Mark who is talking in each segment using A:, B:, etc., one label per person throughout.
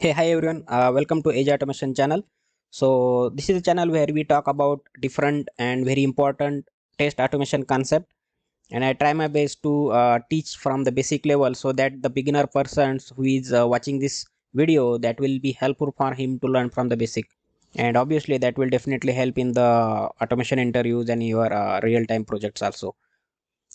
A: Hey, hi everyone. Welcome to Age Automation channel. So this is a channel where we talk about different and very important test automation concept, and I try my best to teach from the basic level so that the beginner persons who is watching this video, that will be helpful for him to learn from the basic, and obviously that will definitely help in the automation interviews and your real-time projects also.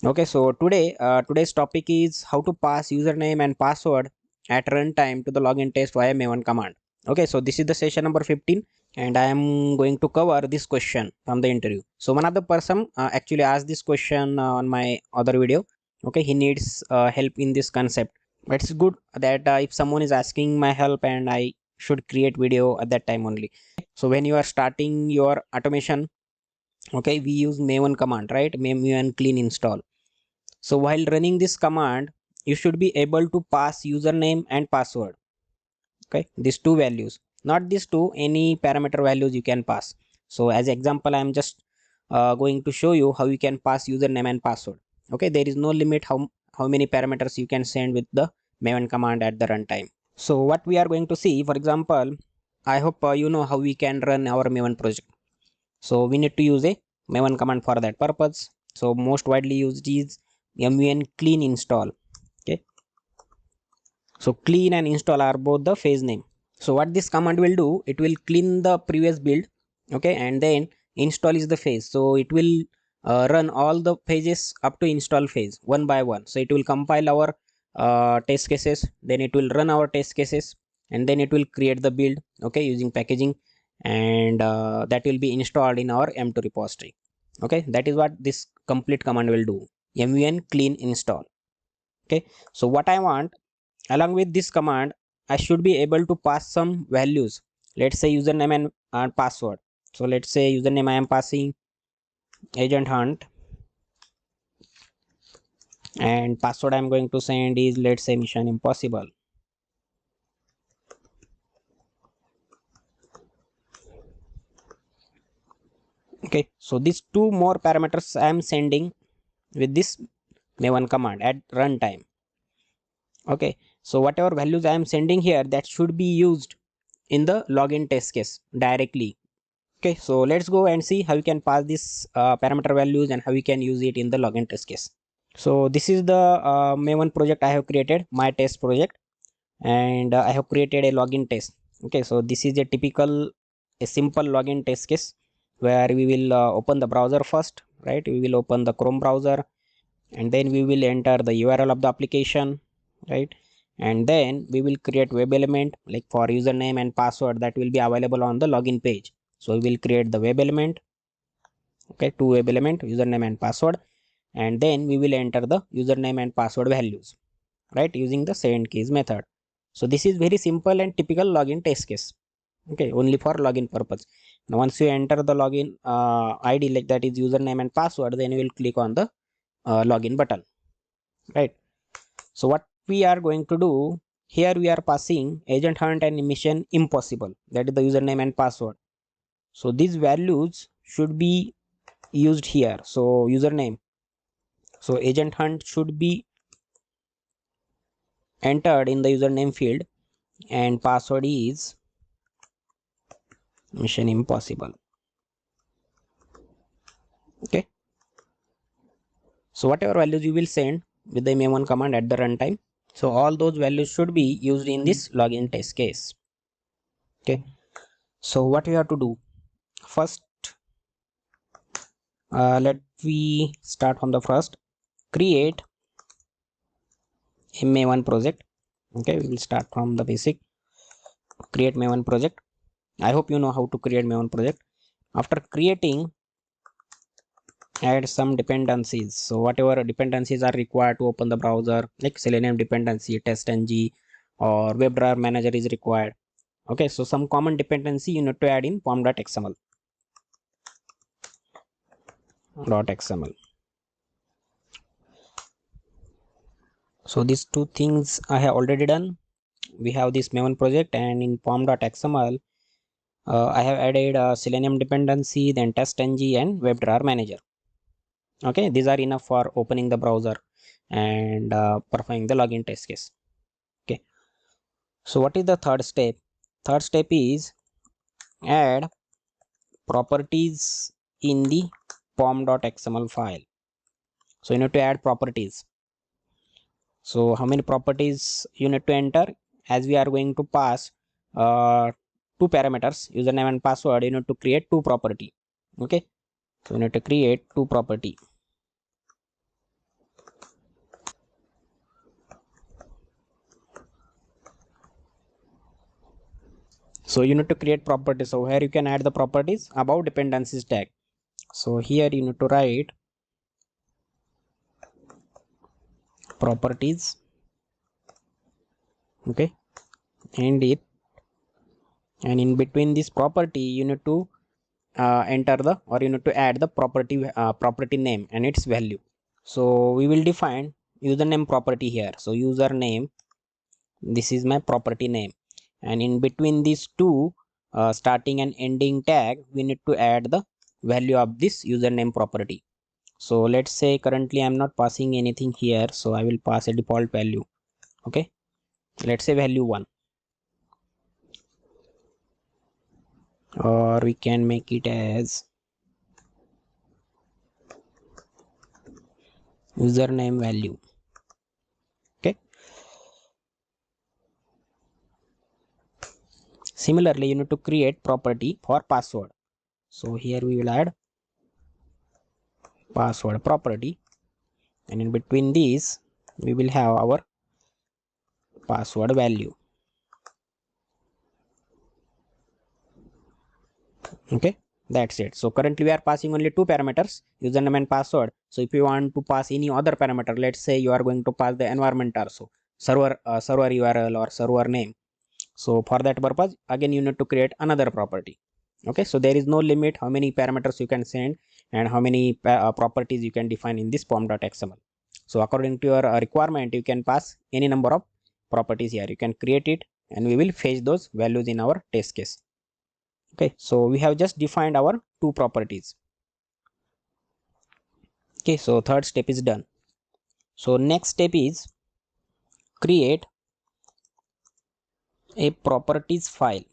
A: Okay, so today's topic is how to pass username and password at runtime to the login test via maven command. Okay, so this is the session number 15, and I am going to cover this question from the interview. So one of the person actually asked this question on my other video. Okay, he needs help in this concept. But it's good that if someone is asking my help, and I should create video at that time only. So when you are starting your automation, okay, we use maven command, right? Maven clean install. So while running this command, you should be able to pass username and password. Okay, these two values, not these two, any parameter values you can pass. So as example, I am just going to show you how you can pass username and password. Okay, there is no limit how many parameters you can send with the maven command at the runtime. So what we are going to see, for example, I hope you know how we can run our maven project. So we need to use a maven command for that purpose. So most widely used is mun clean install. Okay, so clean and install are both the phase name. So what this command will do, it will clean the previous build. Okay, and then install is the phase, so it will run all the phases up to install phase one by one. So it will compile our test cases, then it will run our test cases, and then it will create the build, okay, using packaging, and that will be installed in our m2 repository. Okay, that is what this complete command will do, mun clean install. Okay, so what I want, along with this command, I should be able to pass some values. Let's say username and password. So let's say username I am passing agent hunt, and password I am going to send is, let's say, mission impossible. Okay, so these two more parameters I am sending with this maven command at runtime. Okay, so whatever values I am sending here, that should be used in the login test case directly. Okay, so let's go and see how you can pass this parameter values and how you can use it in the login test case. So this is the maven project I have created, my test project, and I have created a login test. Okay, so this is a simple login test case where we will open the browser first, right? We will open the Chrome browser, and then we will enter the URL of the application, right? And then we will create web element like for username and password that will be available on the login page. So we will create the web element, okay, two web element, username and password, and then we will enter the username and password values, right, using the send keys method. So this is very simple and typical login test case. Okay, only for login purpose. Now once you enter the login id, like that is username and password, then you will click on the login button, right? So what we are going to do here, we are passing agent hunt and mission impossible, that is the username and password. So these values should be used here. So username, so agent hunt should be entered in the username field, and password is mission impossible. Okay, so whatever values you will send with the maven command at the runtime, so all those values should be used in this login test case. Okay, so what we have to do first, let we start from the first, create a maven project. Okay, we will start from the basic, create maven project. I hope you know how to create maven project. After creating, add some dependencies. So whatever dependencies are required to open the browser, like Selenium dependency, TestNG, or WebDriver manager is required. Okay, so some common dependency you need to add in pom.xml. So these two things I have already done. We have this maven project, and in pom.xml I have added Selenium dependency, then TestNG and WebDriver manager. Okay, these are enough for opening the browser and performing the login test case. Okay, So what is the third step? Third step is add properties in the pom.xml file. So you need to add properties. So how many properties you need to enter? As we are going to pass two parameters, username and password, you need to create two property. Okay, so you need to create two property. So you need to create properties. So here you can add the properties above dependencies tag. So here you need to write properties. Okay, and it, and in between this property you need to enter the, or you need to add the property name and its value. So we will define username property here. So username, this is my property name, and in between these two starting and ending tag we need to add the value of this username property. So let's say currently I'm not passing anything here, so I will pass a default value. Okay, let's say value 1, or we can make it as username value. Okay, similarly you need to create property for password. So here we will add password property, and in between these we will have our password value. Okay, that's it. So currently we are passing only two parameters, username and password. So if you want to pass any other parameter, let's say you are going to pass the environment also, server URL or server name. So for that purpose again you need to create another property. Okay, so there is no limit how many parameters you can send and how many properties you can define in this pom.xml. So according to your requirement you can pass any number of properties here, you can create it, and we will fetch those values in our test case. Okay, so we have just defined our two properties. Okay, so third step is done. So next step is create a properties file.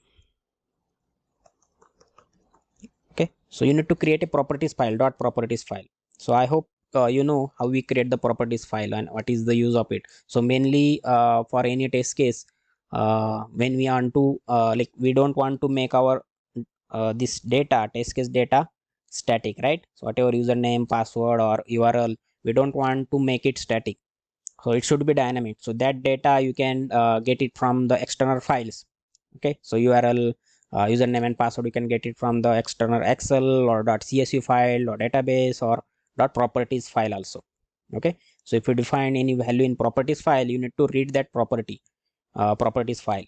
A: Okay, so you need to create a properties file, dot properties file. So I hope you know how we create the properties file and what is the use of it. So mainly for any test case, when we want to like we don't want to make our this data, test case data, static, right? So whatever username, password or URL, we don't want to make it static, so it should be dynamic. So that data you can get it from the external files. Okay, so URL, username and password, you can get it from the external Excel or .csu file or database or .properties file also. Okay, so if you define any value in properties file, you need to read that properties file.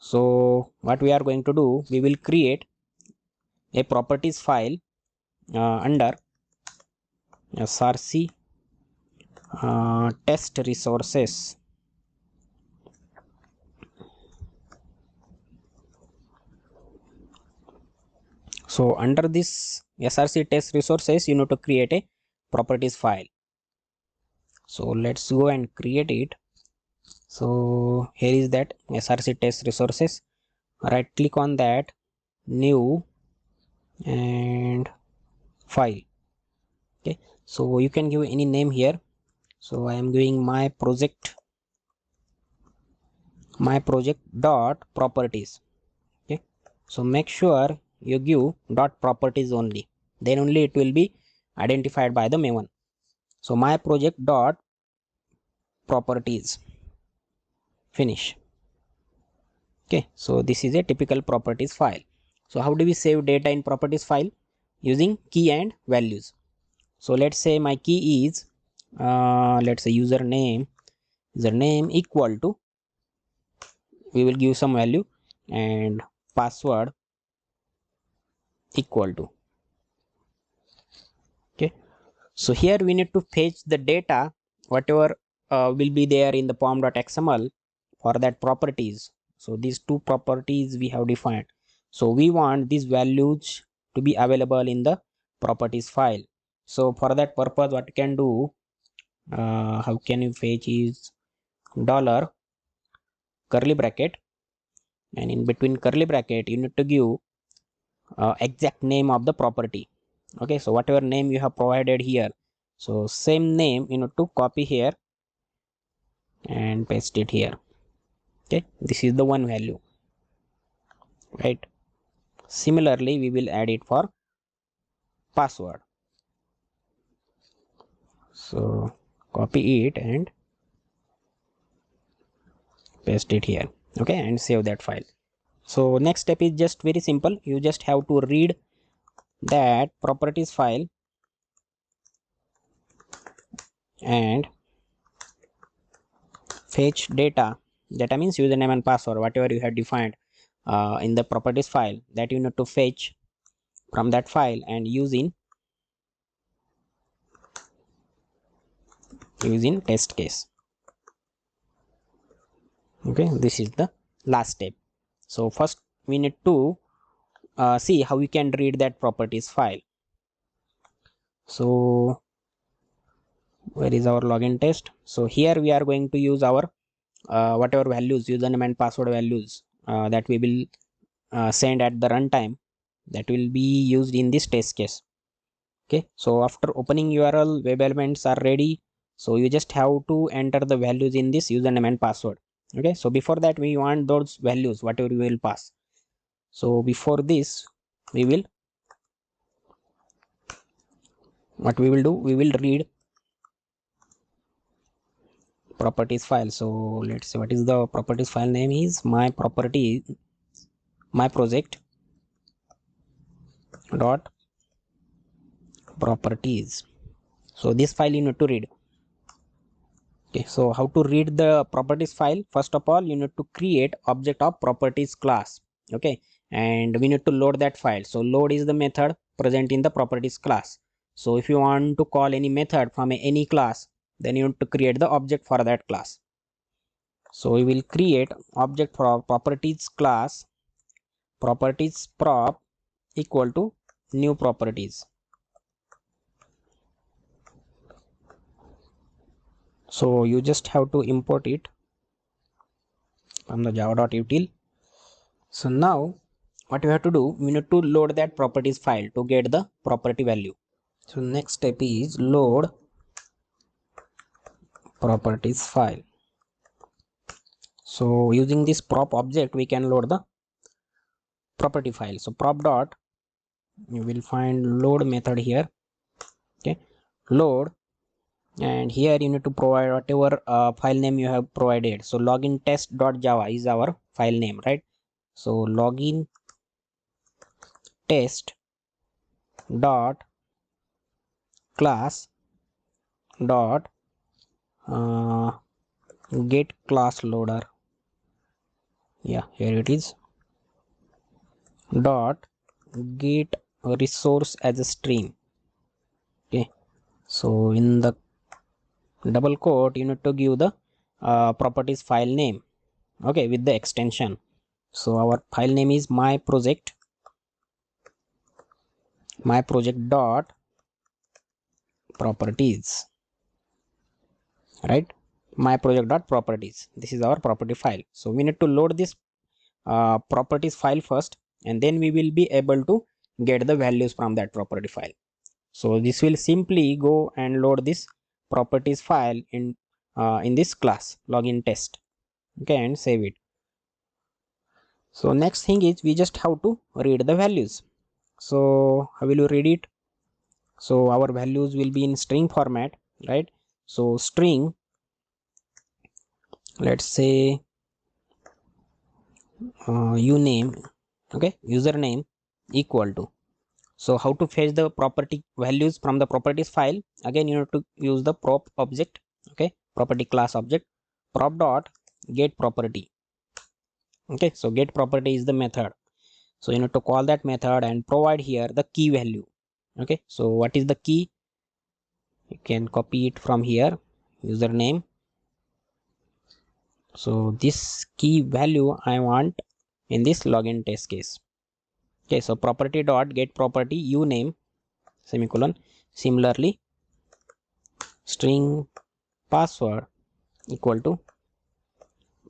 A: So what we are going to do, we will create a properties file under src test resources. So under this src test resources you need to create a properties file. So let's go and create it. So here is that src test resources, right click on that, new and file. Okay, so you can give any name here. So I am giving my project dot properties. Okay, so make sure you give dot properties only, then only it will be identified by the maven. So my project dot properties, finish. Okay, so this is a typical properties file. So how do we save data in properties file? Using key and values. So let's say my key is let's say username equal to, we will give some value, and password equal to. Okay, so here we need to fetch the data whatever will be there in the pom.xml for that properties. So these two properties we have defined, so we want these values to be available in the properties file. So for that purpose what you can do, how can you fetch is dollar curly bracket, and in between curly bracket you need to give exact name of the property. Okay, so whatever name you have provided here, so same name you need to copy here and paste it here. Okay, this is the one value, right? Similarly we will add it for password. So copy it and paste it here. Okay, and save that file. So next step is just very simple. You just have to read that properties file and fetch data means username and password, whatever you have defined in the properties file, that you need to fetch from that file and use in test case. Okay, this is the last step. So first we need to see how we can read that properties file. So where is our login test? So here we are going to use our whatever values, username and password values that we will send at the runtime, that will be used in this test case. Okay, so after opening URL, web elements are ready. So you just have to enter the values in this username and password. Okay, so before that we want those values whatever we will pass. So before this we will, what we will do, we will read properties file. So let's see what is the properties file name is my project dot properties. So this file you need to read. Okay, so how to read the properties file? First of all, you need to create object of properties class. Okay, and we need to load that file. So load is the method present in the properties class. So if you want to call any method from any class, then you need to create the object for that class. So we will create object for properties class, properties prop equal to new properties. So you just have to import it from the java.util. So now what you have to do, we need to load that properties file to get the property value. So next step is load properties file. So using this prop object we can load the property file. So prop dot, you will find load method here. Okay, load, and here you need to provide whatever file name you have provided. So login test.java is our file name, right? So login test dot class dot get class loader, yeah, here it is, dot get resource as a stream. Okay, so in the double quote you need to give the properties file name, okay, with the extension. So our file name is my project dot properties, right? My project dot properties, this is our property file. So we need to load this properties file first, and then we will be able to get the values from that property file. So this will simply go and load this properties file in this class login test. Okay, and save it. So next thing is we just have to read the values. So how will you read it? So our values will be in string format, right? So string, let's say uname, okay, username equal to. So how to fetch the property values from the properties file? Again you need to use the prop object, okay, property class object, prop dot get property. Okay, so get property is the method. So you need to call that method and provide here the key value. Okay, so what is the key? You can copy it from here, username. So this key value I want in this login test case. Okay, so property dot get property uname semicolon, similarly string password equal to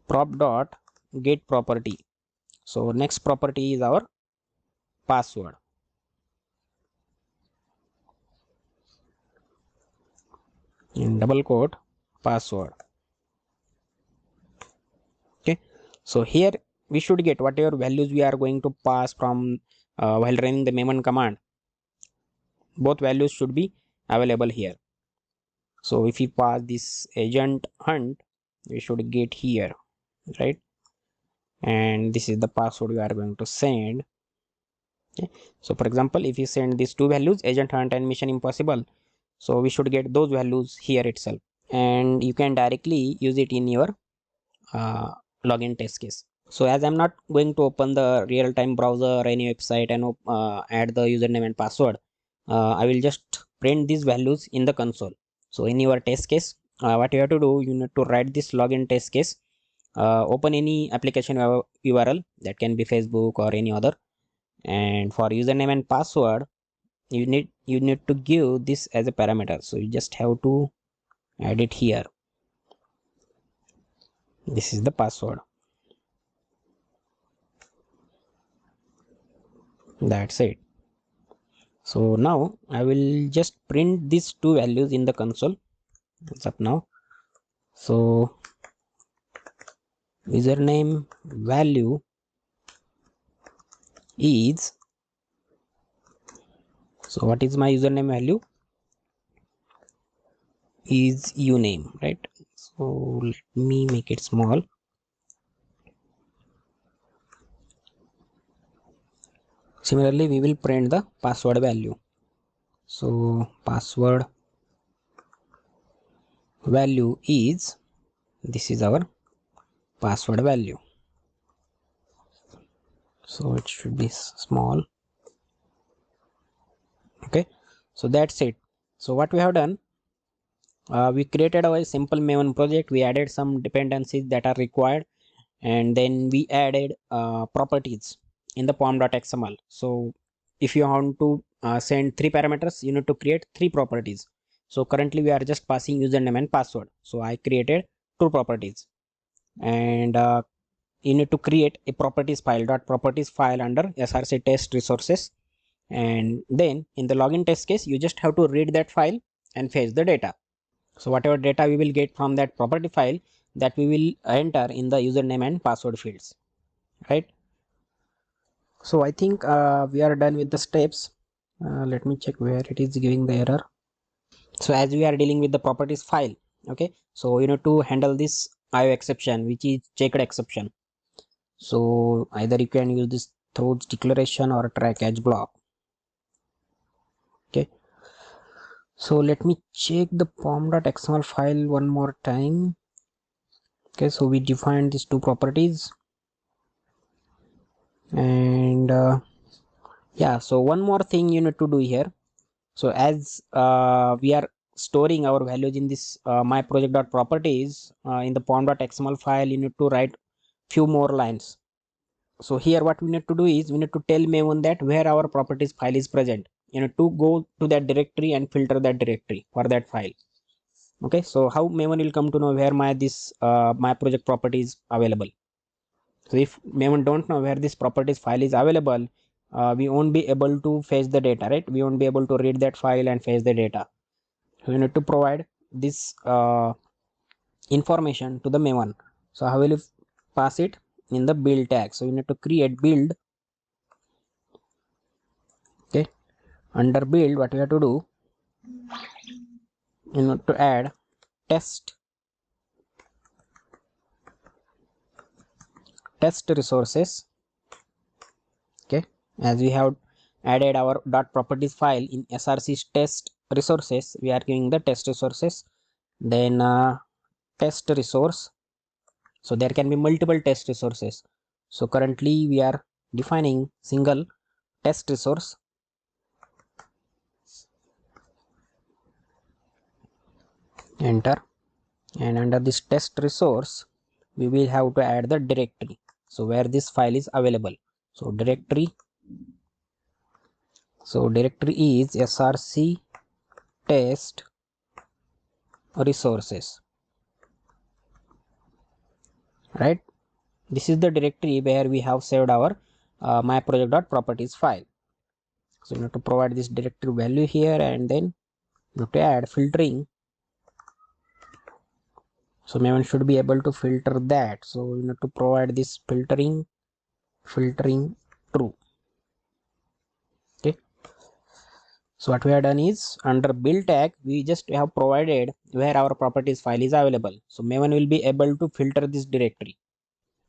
A: prop dot get property. So next property is our password. In double quote, password. Okay, so here we should get whatever values we are going to pass from while running the memon command. Both values should be available here. So if we pass this agent hunt, we should get here, right? And this is the password we are going to send. Okay, so for example, if you send these two values, agent hunt and mission impossible, so we should get those values here itself, and you can directly use it in your login test case. So as I'm not going to open the real-time browser or any website and add the username and password, I will just print these values in the console. So in your test case, what you have to do, you need to write this login test case, open any application URL, that can be Facebook or any other, and for username and password, you need to give this as a parameter. So you just have to add it here. This is the password. That's it. So now I will just print these two values in the console. What's up now? So username value is, so what is my username value? Is uname, right? So let me make it small. Similarly, we will print the password value. So password value is, this is our password value. So it should be small. Okay, so that's it. So what we have done, we created a simple Maven project. We added some dependencies that are required, and then we added properties in the pom.xml. So if you want to send three parameters, you need to create three properties. So currently we are just passing username and password. So I created two properties, and you need to create a properties file, .properties file under src test resources, and then in the login test case, you just have to read that file and fetch the data. So whatever data we will get from that property file, that we will enter in the username and password fields, right? So I think we are done with the steps. Let me check where it is giving the error. So as we are dealing with the properties file, okay, so you need to handle this IO exception, which is checked exception. So either you can use this throws declaration or try catch block. Okay, so let me check the pom.xml file one more time. Okay, so we defined these two properties, and yeah, so one more thing you need to do here. So as we are storing our values in this my project.properties in the pom.xml file, you need to write few more lines. So here what we need to do is, we need to tell Maven that where our properties file is present. You need to go to that directory and filter that directory for that file. Okay, so how Maven will come to know where my project property is available? So if Maven don't know where this properties file is available, we won't be able to fetch the data, right? We won't be able to read that file and fetch the data. So you need to provide this information to the Maven. So how will you pass it? In the build tag. So you need to create build. Okay, under build, what you have to do, you need to add test resources. Okay, as we have added our .properties file in src test resources, we are giving the test resources, then test resource. So there can be multiple test resources. So currently we are defining single test resource. Enter, and under this test resource we will have to add the directory, so where this file is available. So directory, so directory is src test resources, right? This is the directory where we have saved our myproject.properties file. So you have to provide this directory value here, and then you have to add filtering. So Maven should be able to filter that. So you need to provide this filtering true. Okay. So what we have done is under build tag, we just have provided where our properties file is available. So Maven will be able to filter this directory.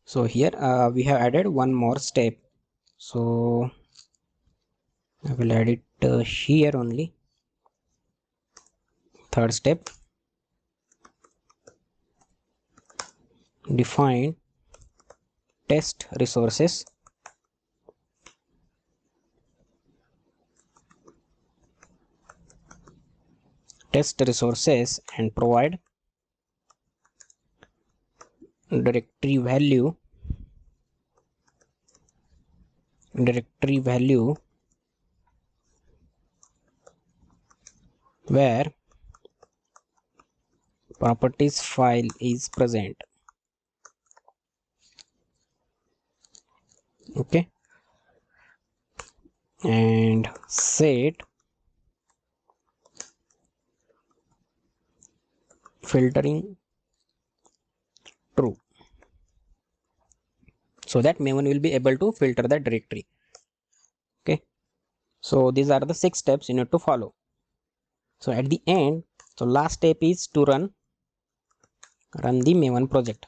A: So here we have added one more step. So I will add it here only. Third step, define test resources. Test resources and provide directory value where properties file is present. Okay, and set filtering true, so that Maven will be able to filter the directory. Okay, so these are the 6 steps you need to follow. So at the end, so last step is to run the Maven project.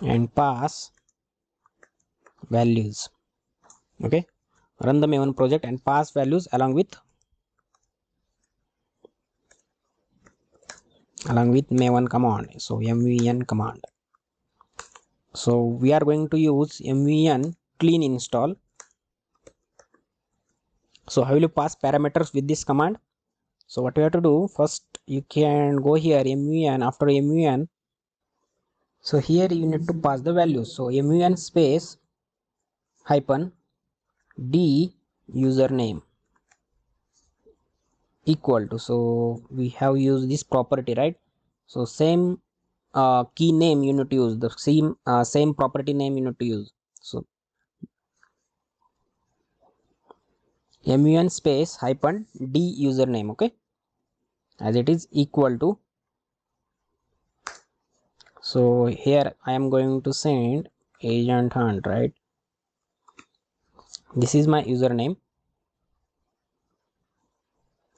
A: And pass values. Okay, run the Maven project and pass values along with Maven command. So mvn command. So we are going to use mvn clean install. So how will you pass parameters with this command? So what you have to do, first you can go here mvn. After mvn, so here you need to pass the values. So mvn space hyphen d username equal to, so we have used this property, right? So same key name you need to use, the same property name you need to use. So mun space hyphen d username, okay, as it is equal to. So here I am going to send agent hunt, right? This is my username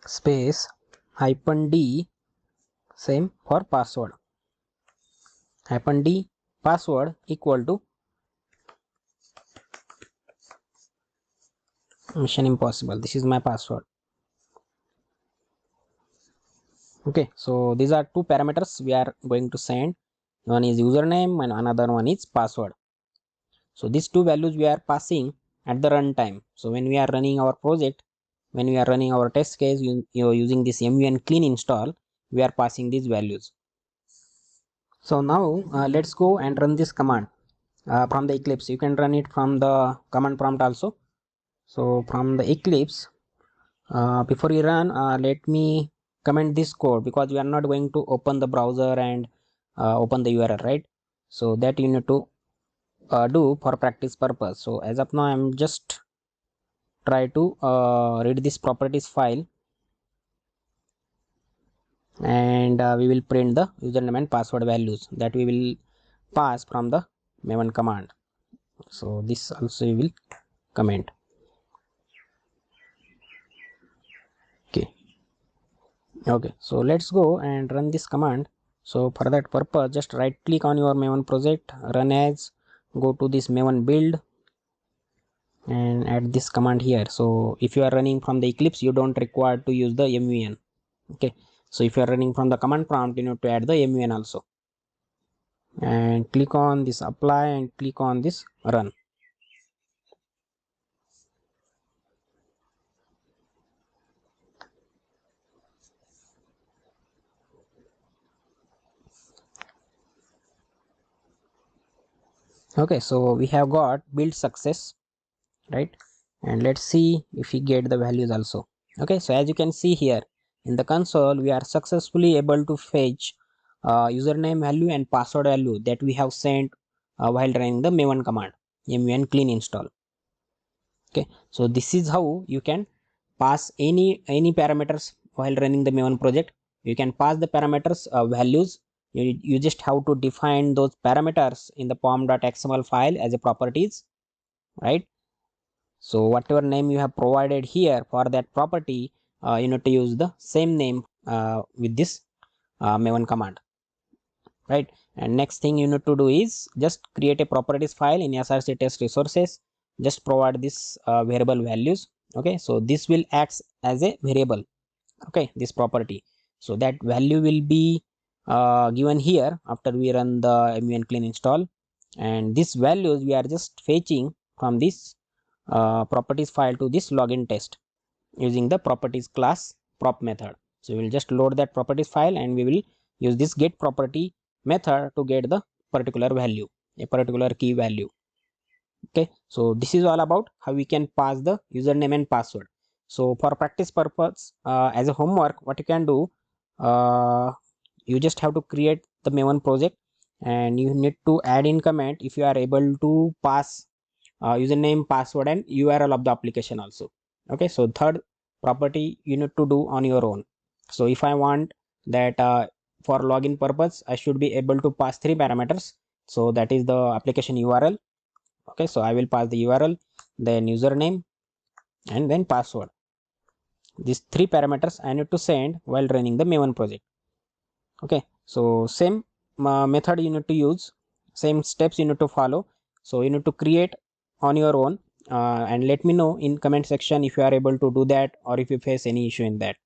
A: space hyphen d, same for password, hyphen d password equal to mission impossible. This is my password. Okay, so these are 2 parameters we are going to send. One is username and another one is password. So these 2 values we are passing at the runtime. So when we are running our project, when we are running our test case, you using this mun clean install, we are passing these values. So now let's go and run this command from the Eclipse. You can run it from the command prompt also. So from the Eclipse, before you run, let me comment this code, because we are not going to open the browser and open the URL, right? So that you need to do for practice purpose. So as of now, I'm just try to read this properties file, and we will print the username and password values that we will pass from the Maven command. So this also we will comment. Okay, so let's go and run this command. So for that purpose, just right click on your Maven project, run as, go to this Maven build and add this command here. So if you are running from the Eclipse, you don't require to use the mvn. Okay, so if you are running from the command prompt, you need to add the mvn also, and click on this apply and click on this run. Okay, so we have got build success, right? And let's see if we get the values also. Okay, so as you can see here, In the console, we are successfully able to fetch username value and password value that we have sent while running the maven command, maven clean install. Okay, so this is how you can pass any parameters while running the maven project. You can pass the parameters values. You just have to define those parameters in the pom.xml file as a properties, right? So whatever name you have provided here for that property, you need to use the same name with this maven command, right? And next thing you need to do is just create a properties file in src test resources. Just provide this variable values. Okay, so this will act as a variable, okay, this property. So that value will be given here after we run the maven clean install, and these values we are just fetching from this properties file to this login test using the properties class prop method. So we will just load that properties file and we will use this get property method to get the particular value, a particular key value. Okay, so this is all about how we can pass the username and password. So for practice purpose, as a homework, what you can do, you just have to create the maven project and you need to add in comment if you are able to pass username, password and url of the application also. Okay, so third property you need to do on your own. So if I want that for login purpose I should be able to pass three parameters. So that is the application url. Okay, so I will pass the url, then username and then password. These three parameters I need to send while running the maven project. Okay, so same method you need to use, same steps you need to follow. So you need to create on your own and let me know in comment section if you are able to do that or if you face any issue in that.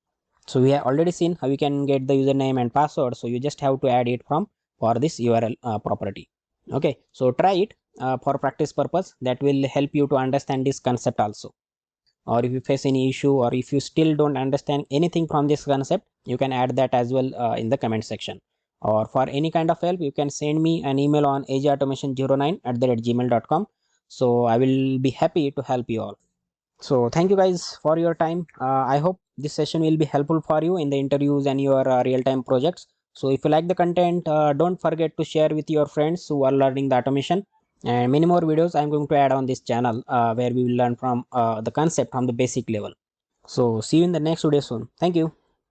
A: So we have already seen how you can get the username and password, so you just have to add it from for this url property. Okay, so try it for practice purpose. That will help you to understand this concept also. Or if you face any issue or if you still don't understand anything from this concept, you can add that as well in the comment section. Or for any kind of help, you can send me an email on agautomation09@gmail.com. So I will be happy to help you all. So thank you guys for your time. I hope this session will be helpful for you in the interviews and your real-time projects. So if you like the content, don't forget to share with your friends who are learning the automation. And many more videos I'm going to add on this channel where we will learn from the concept from the basic level. So see you in the next video soon. Thank you.